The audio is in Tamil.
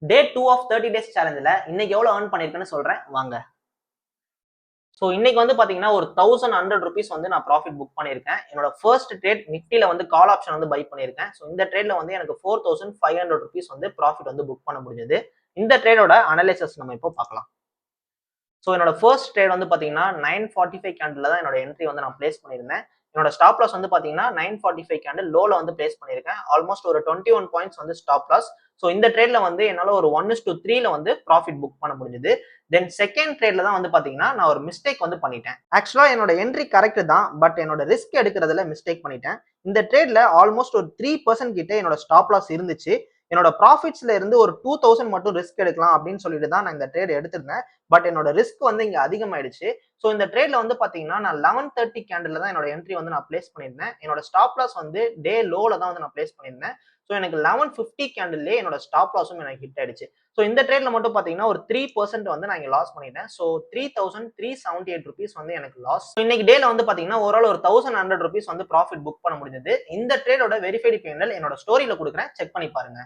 டே 2 ஆஃப் 30 டேஸ் சேலஞ்சில் இன்னைக்கு எவ்வளோ ஏர்ன் பண்ணியிருக்கேன்னு சொல்றேன் வாங்க. ஸோ இன்னைக்கு வந்து பாத்தீங்கன்னா ஒரு 1100 ருபீஸ் வந்து நான் ப்ராஃபிட் புக் பண்ணியிருக்கேன். என்னோட ஃபர்ஸ்ட் ட்ரேட் நிஃப்டில வந்து கால் ஆப்ஷன் வந்து பை பண்ணியிருக்கேன். ஸோ இந்த ட்ரேட்ல வந்து எனக்கு 4500 ருபீஸ் வந்து ப்ராஃபிட் வந்து புக் பண்ண முடிஞ்சது. இந்த ட்ரேடோட அனலைசஸ் நம்ம இப்போ பார்க்கலாம். ஸோ என்னோட ஃபர்ஸ்ட் ட்ரேட் வந்து பாத்தீங்கன்னா 945 கேண்டில் தான் என்னோட என்ட்ரி வந்து நான் பிளேஸ் பண்ணியிருந்தேன். என்னோட ஸ்டாப் லாஸ் வந்து பாத்தீங்கன்னா 945 கேண்டில் லோல வந்து பிளேஸ் பண்ணியிருக்கேன். ஆல்மோஸ்ட் ஒரு 21 பாயிண்ட்ஸ் வந்து ஸ்டாப் லாஸ். ஸோ இந்த ட்ரேட்ல வந்து என்னால ஒரு 1:3ல வந்து ப்ராஃபிட் புக் பண்ண முடிஞ்சது. தென் செகண்ட் ட்ரேட்ல தான் வந்து பாத்தீங்கன்னா நான் ஒரு மிஸ்டேக் வந்து பண்ணிட்டேன். ஆக்சுவலா என்னோட என்ட்ரி கரெக்ட் தான், பட் என்னோட ரிஸ்க் எடுக்கிறதுல மிஸ்டேக் பண்ணிட்டேன். இந்த ட்ரேட்ல ஆல்மோஸ்ட் ஒரு 3% கிட்ட என்னோட ஸ்டாப் லாஸ் இருந்துச்சு. என்னோட ப்ராஃபிட்ஸ்ல இருந்து ஒரு 2000 மட்டும் ரிஸ்க் எடுக்கலாம் அப்படின்னு சொல்லிட்டு தான் நான் இந்த ட்ரேட் எடுத்திருந்தேன். பட் என்னோட ரிஸ்க் வந்து இங்க அதிகமாயிடுச்சு. ஸோ இந்த ட்ரேட்ல வந்து பாத்தீங்கன்னா நான் 11:30 கேண்டில் தான் என்னோட என்ட்ரி வந்து நான் பிளேஸ் பண்ணியிருந்தேன். என்னோட ஸ்டாப் லாஸ் வந்து டே லோல தான் வந்து நான் பிளேஸ் பண்ணியிருந்தேன். ஸோ எனக்கு 11:50 கேண்டில்லே என்னோட ஸ்டாப் லாஸும் எனக்கு ஹிட் ஆயிடுச்சு. ஸோ இந்த ட்ரேட்ல மட்டும் பாத்தீங்கன்னா ஒரு 3% வந்து நான் இங்க லாஸ் பண்ணிட்டேன். ஸோ 3378 ருபீஸ் வந்து எனக்கு லாஸ். இன்னைக்கு டேல வந்து பாத்தீங்கன்னா ஓவரால் ஒரு 1100 ருபீஸ் வந்து ப்ராஃபிட் புக் பண்ண முடிஞ்சது. இந்த ட்ரேடோட வெரிஃபைடு பேனல் என்னோட ஸ்டோரியில கொடுக்குறேன், செக் பண்ணி பாருங்க.